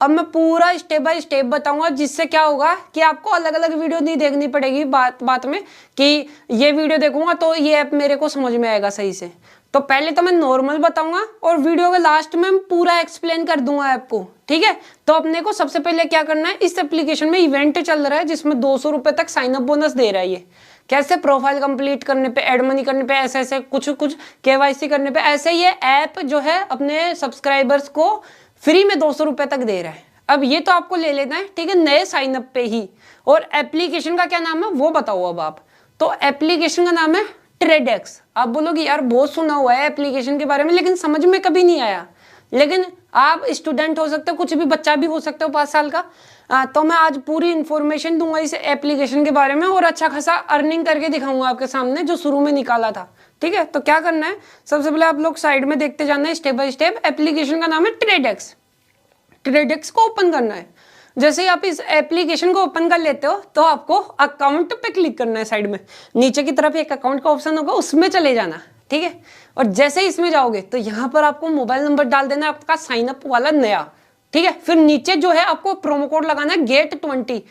अब मैं पूरा स्टेप बाय स्टेप बताऊंगा, जिससे क्या होगा कि आपको अलग अलग वीडियो नहीं देखनी पड़ेगी बात में कि ये वीडियो देखूंगा तो ये ऐप मेरे को समझ में आएगा सही से। तो पहले तो मैं नॉर्मल बताऊंगा और वीडियो के लास्ट में पूरा एक्सप्लेन कर दूंगा ऐप को, ठीक है। तो अपने को सबसे पहले क्या करना है, इस एप्लीकेशन में इवेंट चल रहा है जिसमें 200 रुपए तक साइन अप बोनस दे रहा है। ये कैसे, प्रोफाइल कंप्लीट करने पे, एड मनी करने पे, ऐसे ऐसे कुछ केवाईसी करने पे, ऐसे ये ऐप जो है अपने सब्सक्राइबर्स को फ्री में 200 रुपए तक दे रहा है। अब ये तो आपको ले लेना है, ठीक है, नए साइन अप पे ही। और एप्लीकेशन का क्या नाम है वो बताओ अब आप। तो एप्लीकेशन का नाम है ट्रेडेक्स। आप बोलोगे यार बहुत सुना हुआ है एप्लीकेशन के बारे में लेकिन समझ में कभी नहीं आया। लेकिन आप स्टूडेंट हो सकते हो, कुछ भी बच्चा भी हो सकते हो 5 साल का, तो मैं आज पूरी इंफॉर्मेशन दूंगा इस एप्लीकेशन के बारे में और अच्छा खासा अर्निंग करके दिखाऊंगा आपके सामने, जो शुरू में निकाला था, ठीक है। तो क्या करना है, सबसे पहले आप लोग साइड में देखते जाना है स्टेप बाय स्टेप। एप्लीकेशन का नाम है ट्रेडेक्स। ट्रेडेक्स को ओपन करना है। जैसे ही आप इस एप्लीकेशन को ओपन कर लेते हो तो आपको अकाउंट पे क्लिक करना है। साइड में नीचे की तरफ एक अकाउंट का ऑप्शन होगा, उसमें चले जाना, ठीक है। और जैसे ही इसमें जाओगे तो यहाँ पर आपको मोबाइल नंबर डाल देना है आपका साइन अप वाला नया, ठीक है। फिर नीचे जो है आपको प्रोमो कोड लगाना है GET20,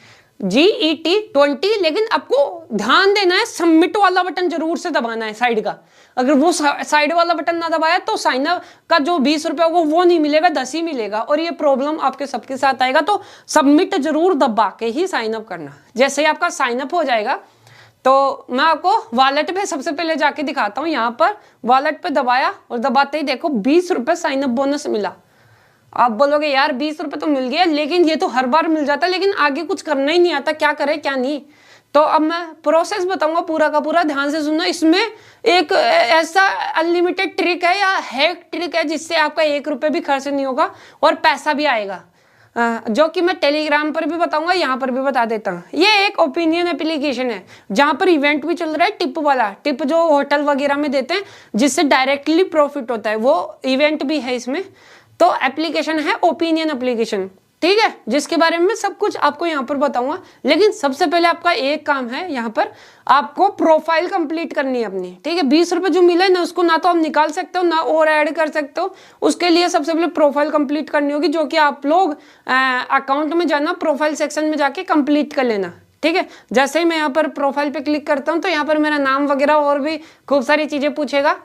GET20। लेकिन आपको ध्यान देना है सबमिट वाला बटन जरूर से दबाना है साइड का। अगर वो साइड वाला बटन ना दबाया तो साइन अप का जो 20 रुपए होगा वो नहीं मिलेगा, 10 ही मिलेगा। और ये प्रॉब्लम आपके सबके साथ आएगा। तो सबमिट जरूर दबा के ही साइन अप करना। जैसे ही आपका साइन अप हो जाएगा तो मैं आपको वॉलेट पे सबसे पहले जाके दिखाता हूँ। यहाँ पर वॉलेट पे दबाया और दबाते ही देखो 20 रुपए साइन अप बोनस मिला। आप बोलोगे यार 20 रुपए तो मिल गया, लेकिन ये तो हर बार मिल जाता है, लेकिन आगे कुछ करना ही नहीं आता, क्या करे क्या नहीं। तो अब मैं प्रोसेस बताऊंगा पूरा का पूरा, ध्यान से सुनना। इसमें एक ऐसा अनलिमिटेड ट्रिक है या हैक ट्रिक है जिससे आपका 1 रुपए भी खर्च नहीं होगा और पैसा भी आएगा, जो कि मैं टेलीग्राम पर भी बताऊंगा, यहाँ पर भी बता देता हूँ। ये एक ओपिनियन एप्लीकेशन है जहाँ पर इवेंट भी चल रहा है, टिप वाला, टिप जो होटल वगैरह में देते हैं जिससे डायरेक्टली प्रॉफिट होता है, वो इवेंट भी है इसमें। तो एप्लीकेशन है ओपिनियन एप्लीकेशन, ठीक है, जिसके बारे में सब कुछ आपको यहाँ पर बताऊंगा। लेकिन सबसे पहले आपका एक काम है, यहाँ पर आपको प्रोफाइल कंप्लीट करनी है अपनी, ठीक है। 20 रुपए जो मिला है ना, उसको ना तो आप निकाल सकते हो ना और ऐड कर सकते हो। उसके लिए सबसे पहले प्रोफाइल कंप्लीट करनी होगी, जो कि आप लोग अकाउंट में जाना, प्रोफाइल सेक्शन में जाके कंप्लीट कर लेना, ठीक है। जैसे ही मैं यहाँ पर प्रोफाइल पे क्लिक करता हूँ तो यहाँ पर मेरा नाम वगैरह और भी खूब सारी चीजें पूछेगा।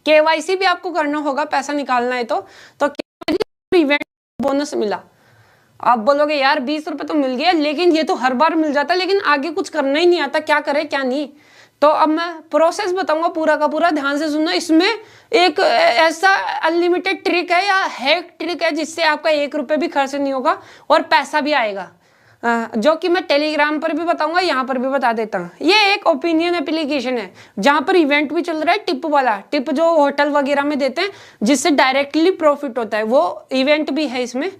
केवाईसी भी आपको करना होगा, पैसा निकालना है तो इवेंट बोनस मिला। आप बोलोगे यार 20 रुपए तो मिल गया, लेकिन ये तो हर बार मिल जाता है, लेकिन आगे कुछ करना ही नहीं आता, क्या करे क्या नहीं। तो अब मैं प्रोसेस बताऊंगा पूरा का पूरा, ध्यान से सुनना। इसमें एक ऐसा अनलिमिटेड ट्रिक है या हैक ट्रिक है जिससे आपका 1 रुपए भी खर्च नहीं होगा और पैसा भी आएगा, जो कि मैं टेलीग्राम पर भी बताऊंगा, यहाँ पर भी बता देता हूँ। ये एक ओपिनियन एप्लीकेशन है जहाँ पर इवेंट भी चल रहा है, टिप वाला, टिप जो होटल वगैरह में देते हैं जिससे डायरेक्टली प्रॉफिट होता है, वो इवेंट भी है इसमें।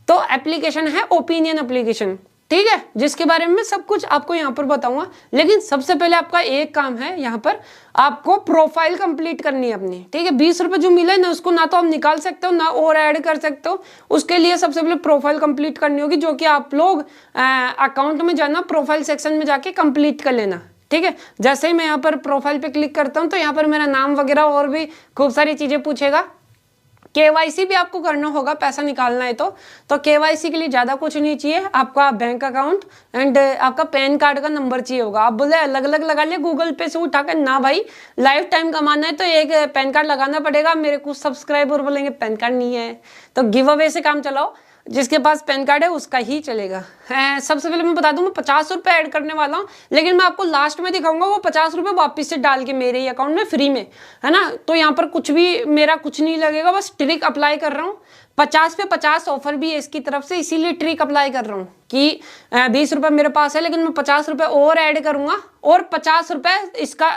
तो एप्लीकेशन है ओपिनियन एप्लीकेशन, ठीक है, जिसके बारे में सब कुछ आपको यहाँ पर बताऊंगा। लेकिन सबसे पहले आपका एक काम है, यहाँ पर आपको प्रोफाइल कंप्लीट करनी है अपनी, ठीक है। 20 रुपए जो मिला है ना, उसको ना तो आप निकाल सकते हो ना और ऐड कर सकते हो। उसके लिए सबसे पहले प्रोफाइल कंप्लीट करनी होगी, जो कि आप लोग अकाउंट में जाना, प्रोफाइल सेक्शन में जाके कंप्लीट कर लेना, ठीक है। जैसे ही मैं यहाँ पर प्रोफाइल पे क्लिक करता हूँ तो यहाँ पर मेरा नाम वगैरह और भी खूब सारी चीजें पूछेगा। केवाईसी भी आपको करना होगा, पैसा निकालना है तो केवाईसी के लिए ज्यादा कुछ नहीं चाहिए, आपका बैंक अकाउंट एंड आपका पैन कार्ड का नंबर चाहिए होगा। आप बोले अलग अलग लगा लिया गूगल पे से उठाकर, ना भाई, लाइफ टाइम कमाना है तो एक पैन कार्ड लगाना पड़ेगा। मेरे कुछ सब्सक्राइबर बोलेंगे पैन कार्ड नहीं है, तो गिव अवे से काम चलाओ, जिसके पास पैन कार्ड है उसका ही चलेगा। सबसे पहले मैं बता दूं, मैं 50 रुपए ऐड करने वाला हूं, लेकिन मैं आपको लास्ट में दिखाऊंगा वो 50 रुपए वापिस से डाल के मेरे ही अकाउंट में फ्री में, है ना। तो यहाँ पर कुछ भी मेरा कुछ नहीं लगेगा, बस ट्रिक अप्लाई कर रहा हूँ। 50 पे 50 ऑफर भी है इसकी तरफ से, इसीलिए ट्रिक अप्लाई कर रहा हूँ कि 20 रुपए मेरे पास है, लेकिन मैं 50 रुपए और ऐड करूंगा और 50 रुपए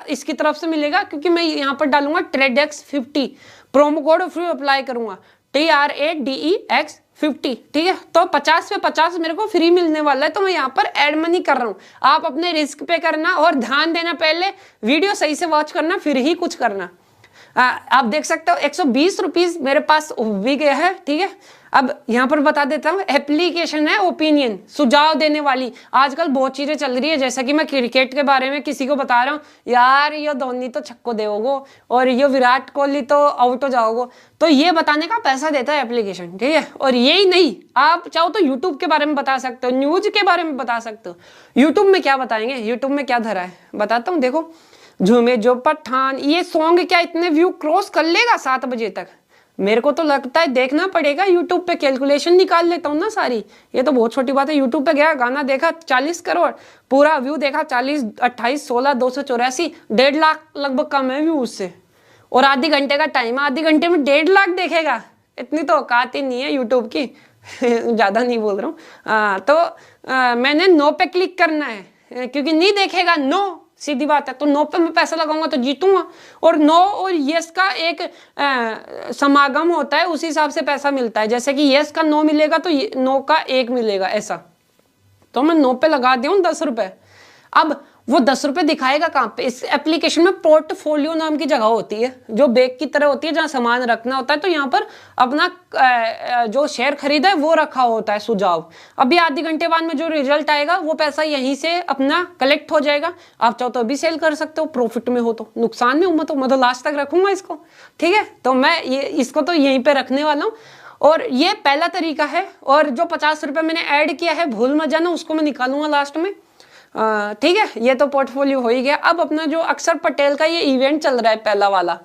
इसकी तरफ से मिलेगा, क्योंकि मैं यहाँ पर डालूंगा TRADEX50 प्रोमो कोड, फिर अप्लाई करूंगा TRADEX50, ठीक है। तो 50 पे 50 मेरे को फ्री मिलने वाला है, तो मैं यहाँ पर एड मनी कर रहा हूँ। आप अपने रिस्क पे करना और ध्यान देना, पहले वीडियो सही से वॉच करना फिर ही कुछ करना। आप देख सकते हो 120 रुपीज मेरे पास भी गया है, ठीक है। अब यहाँ पर बता देता हूँ, एप्लीकेशन है ओपिनियन, सुझाव देने वाली। आजकल बहुत चीजें चल रही है, जैसा कि मैं क्रिकेट के बारे में किसी को बता रहा हूँ, यार ये धोनी तो छक्को देओगो और ये विराट कोहली तो आउट हो जाओगो, तो ये बताने का पैसा देता है एप्लीकेशन, ठीक है। और यही नहीं, आप चाहो तो यूट्यूब के बारे में बता सकते हो, न्यूज के बारे में बता सकते हो। यूट्यूब में क्या बताएंगे, यूट्यूब में क्या धरा है बताता हूँ। देखो झूमे जो पठान, ये सॉन्ग क्या इतने व्यू क्रॉस कर लेगा 7 बजे तक? मेरे को तो लगता है देखना पड़ेगा यूट्यूब पे, कैलकुलेशन निकाल लेता हूँ ना सारी। ये तो बहुत छोटी बात है। यूट्यूब पे गया, गाना देखा 40 करोड़, पूरा व्यू देखा 40, 28, 16, 284, 1.5 लाख लगभग कम है व्यू उससे। और आधे घंटे का टाइम है, आधे घंटे में 1.5 लाख देखेगा, इतनी तो औकात ही नहीं है यूट्यूब की। ज्यादा नहीं बोल रहा हूँ। तो मैंने नो पे क्लिक करना है, क्योंकि नहीं देखेगा, नो, सीधी बात है। तो नो पे मैं पैसा लगाऊंगा तो जीतूंगा। और नो और यस का एक समागम होता है, उसी हिसाब से पैसा मिलता है। जैसे कि यस का 9 मिलेगा तो नो का 1 मिलेगा, ऐसा। तो मैं नो पे लगा दिया हूँ 10 रुपए। अब वो 10 रुपए दिखाएगा कहाँ पे? इस एप्लीकेशन में पोर्टफोलियो नाम की जगह होती है, जो बैग की तरह होती है, जहाँ सामान रखना होता है। तो यहाँ पर अपना जो शेयर खरीदा है वो रखा होता है, सुझाव। अभी आधे घंटे बाद में जो रिजल्ट आएगा वो पैसा यहीं से अपना कलेक्ट हो जाएगा। आप चाहो तो अभी सेल कर सकते हो, प्रॉफिट में हो तो, नुकसान में हो तो मैं तो लास्ट तक रखूंगा इसको, ठीक है। तो मैं इसको तो यहीं पे रखने वाला हूँ। और ये पहला तरीका है। और जो 50 रुपए मैंने ऐड किया है, भूल मत जाना, उसको मैं निकालूंगा लास्ट में, ठीक है। ये तो पोर्टफोलियो हो ही गया। अब अपना जो अक्षर पटेल का ये इवेंट चल रहा है पहला वाला,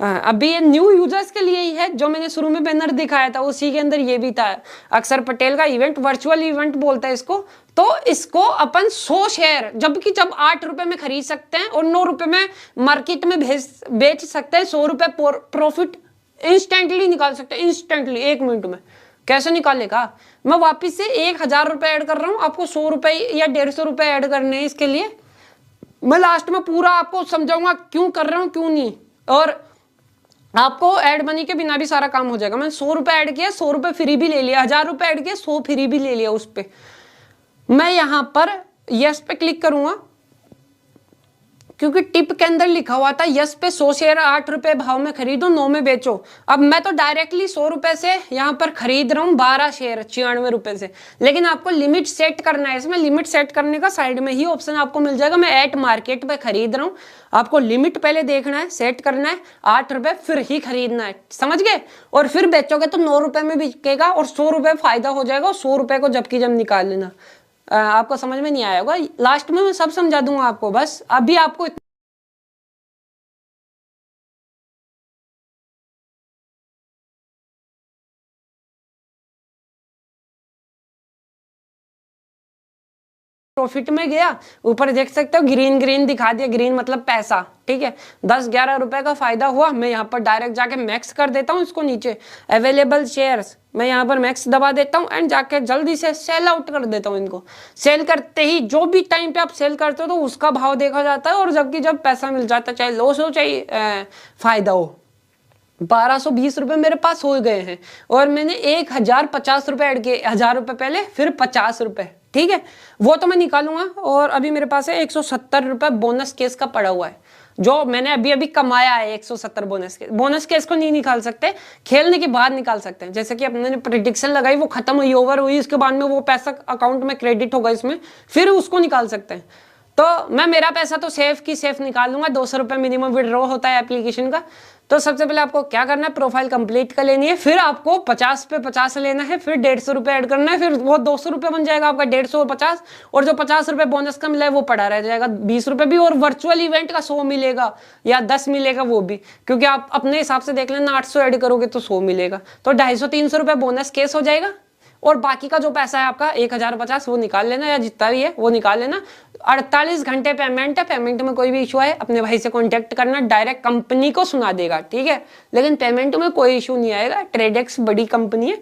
अभी ये न्यू यूजर्स के लिए ही है। जो मैंने शुरू में बैनर दिखाया था उसी के अंदर ये भी था, अक्षर पटेल का इवेंट, वर्चुअल इवेंट बोलता है इसको। तो इसको अपन 100 शेयर जबकि जब 8 रुपए में खरीद सकते हैं और 9 रुपए में मार्केट में बेच सकते हैं, 100 रुपए प्रॉफिट इंस्टेंटली निकाल सकते हैं, इंस्टेंटली 1 मिनट में। कैसे निकालेगा? मैं वापिस से 1000 रुपए ऐड कर रहा हूं, आपको 100 रुपए या 150 रुपए ऐड करने हैं। इसके लिए मैं लास्ट में पूरा आपको समझाऊंगा क्यों कर रहा हूं, क्यों नहीं। और आपको ऐड मनी के बिना भी सारा काम हो जाएगा। मैंने 100 रुपए ऐड किया, 100 रुपए फ्री भी ले लिया, 1000 रुपए ऐड किया, 100 फ्री भी ले लिया। उस पर मैं यहां पर यस पे क्लिक करूंगा, क्योंकि टिप के अंदर लिखा हुआ था यस पे 100 शेयर 8 रुपए भाव में खरीदो, 9 में बेचो। अब मैं तो डायरेक्टली 100 रुपए से यहाँ पर खरीद रहा हूँ 12 शेयर 96 रुपए से। लेकिन आपको लिमिट सेट करना है। इसमें लिमिट सेट करने का साइड में ही ऑप्शन आपको मिल जाएगा। मैं एट मार्केट पे खरीद रहा हूँ, आपको लिमिट पहले देखना है, सेट करना है, 8 रुपए फिर ही खरीदना है, समझ गए। और फिर बेचोगे तो 9 रुपए में बिकेगा और 100 रुपए फायदा हो जाएगा। 100 रुपए को जबकि जब निकाल लेना। आपको समझ में नहीं आया होगा, लास्ट में मैं सब समझा दूंगा आपको। बस अभी आपको प्रॉफिट में गया, ऊपर देख सकते हो ग्रीन ग्रीन दिखा दिया, ग्रीन मतलब पैसा, ठीक है। 10-11 रुपए का फायदा हुआ। मैं यहाँ पर डायरेक्ट जाके मैक्स कर देता हूँ इसको, नीचे अवेलेबल शेयर्स, मैं यहाँ पर मैक्स दबा देता हूँ एंड जाके जल्दी से सेल आउट कर देता हूँ इनको। सेल करते ही जो भी टाइम पे आप सेल करते हो तो उसका भाव देखा जाता है, और जबकि जब पैसा मिल जाता है, चाहे लॉस हो चाहे फायदा हो। 1220 रुपए मेरे पास हो गए हैं और मैंने 1050 रुपए ऐड किए, 1000 रुपए पहले फिर 50 रुपए, ठीक है। वो तो मैं निकालूंगा। और अभी मेरे पास है 170 रुपए बोनस केस का पड़ा हुआ है, जो मैंने अभी अभी कमाया है। 170 बोनस केस को नहीं निकाल सकते, खेलने के बाद निकाल सकते हैं। जैसे कि अपने प्रेडिक्शन लगाई, वो खत्म हुई, ओवर हुई, उसके बाद में वो पैसा अकाउंट में क्रेडिट होगा इसमें, फिर उसको निकाल सकते हैं। तो मैं मेरा पैसा तो सेफ की सेफ निकाल लूंगा। 200 रुपए मिनिमम विड्रॉ होता है एप्लीकेशन का। तो सबसे पहले आपको क्या करना है, प्रोफाइल कंप्लीट कर लेनी है, फिर आपको 50 पे 50 लेना है, फिर 150 रुपए ऐड करना है, फिर वो 200 रुपए बन जाएगा आपका, 150 और 50, और जो 50 रुपए बोनस का मिला है वो पड़ा रह जाएगा, 20 रुपए भी। और वर्चुअल इवेंट का 100 मिलेगा या 10 मिलेगा, वो भी, क्योंकि आप अपने हिसाब से देख लेना, 800 ऐड करोगे तो 100 मिलेगा, तो 250-300 रुपए बोनस केस हो जाएगा। और बाकी का जो पैसा है आपका 1050 वो निकाल लेना, या जितना भी है वो निकाल लेना। 48 घंटे पेमेंट है, पेमेंट में कोई भी इशू है अपने भाई से कांटेक्ट करना, डायरेक्ट कंपनी को सुना देगा, ठीक है। लेकिन पेमेंट में कोई इशू नहीं आएगा, ट्रेडेक्स बड़ी कंपनी है।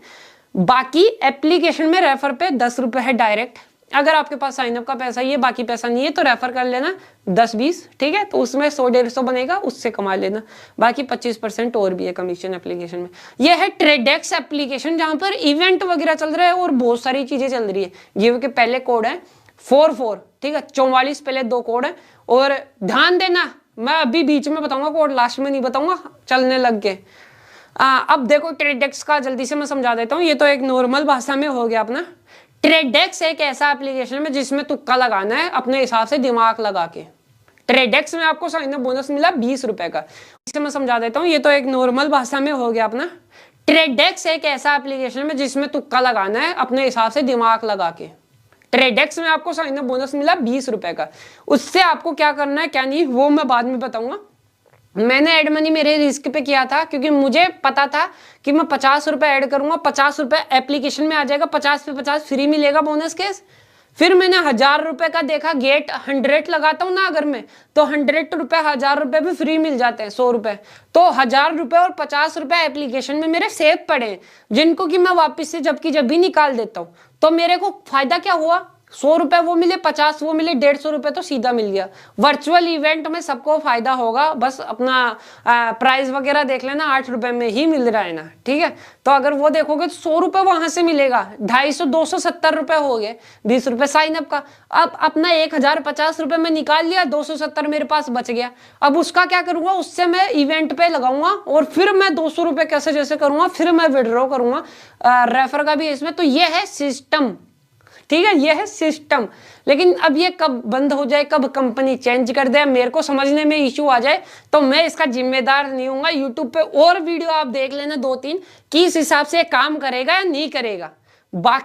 बाकी एप्लीकेशन में रेफर पे 10 रुपए है डायरेक्ट। अगर आपके पास साइनअप का पैसा ही है, बाकी पैसा नहीं है, तो रेफर कर लेना 10-20, ठीक है। तो उसमें 100-150 बनेगा, उससे कमा लेना। बाकी 25% और भी है कमीशन एप्लीकेशन में। यह है ट्रेडेक्स एप्लीकेशन, जहां पर इवेंट वगैरह चल रहा है और बहुत सारी चीजें चल रही है। गिव के पहले कोड है 44, ठीक है, 44 पहले 2 कोड है। और ध्यान देना, मैं अभी बीच में बताऊंगा कोड, लास्ट में नहीं बताऊंगा, चलने लग गए। अब देखो ट्रेडेक्स का जल्दी से मैं समझा देता हूँ। ये तो एक नॉर्मल भाषा में हो गया अपना। ट्रेडेक्स एक ऐसा एप्लीकेशन है जिसमें तुक्का लगाना है अपने हिसाब से दिमाग लगा के। ट्रेडेक्स में आपको साइन अप बोनस मिला 20 रुपए का। इसे मैं समझा देता हूँ। ये तो एक नॉर्मल भाषा में हो गया अपना। ट्रेडेक्स एक ऐसा एप्लीकेशन है जिसमें तुक्का लगाना है अपने हिसाब से दिमाग लगा के। ट्रेडेक्स में आपको साइन अप बोनस मिला 20 रुपए का। उससे आपको क्या करना है क्या नहीं वो मैं बाद में बताऊंगा। मैंने एड मनी मेरे रिस्क पे किया था क्योंकि मुझे पता था कि मैं 50 रुपए ऐड करूंगा, 50 रुपए एप्लीकेशन में आ जाएगा, 50 पे 50 फ्री मिलेगा बोनस केस। फिर मैंने 1000 रुपए का देखा, गेट 100 लगाता हूं ना अगर मैं, तो 100 रुपए 1000 रुपए भी फ्री मिल जाते हैं, 100 रुपए। तो 1000 रुपए और 50 रुपए एप्लीकेशन में मेरे सेव पड़े हैं, जिनको कि मैं वापस से जब की जब भी निकाल देता हूं। तो मेरे को फायदा क्या हुआ, 100 रुपए वो मिले, 50 वो मिले, 150 रुपए तो सीधा मिल गया। वर्चुअल इवेंट में सबको फायदा होगा, बस अपना प्राइस वगैरह देख लेना, 8 रुपए में ही मिल रहा है ना, ठीक है। तो अगर वो देखोगे तो 100 रुपए वहां से मिलेगा, 250 270 रुपए हो गए, 20 रुपए साइन अप का। अब अपना 1050 रुपए में निकाल लिया, 270 मेरे पास बच गया। अब उसका क्या करूंगा, उससे मैं इवेंट पे लगाऊंगा और फिर मैं 200 रुपए कैसे जैसे करूंगा, फिर मैं विड्रॉ करूंगा। रेफर का भी इसमें, तो ये है सिस्टम, ठीक है, ये है सिस्टम। लेकिन अब ये कब बंद हो जाए, कब कंपनी चेंज कर दे, मेरे को समझने में इश्यू आ जाए तो मैं इसका जिम्मेदार नहीं हूंगा। यूट्यूब पे और वीडियो आप देख लेना 2-3 कि इस हिसाब से काम करेगा या नहीं करेगा। बाकी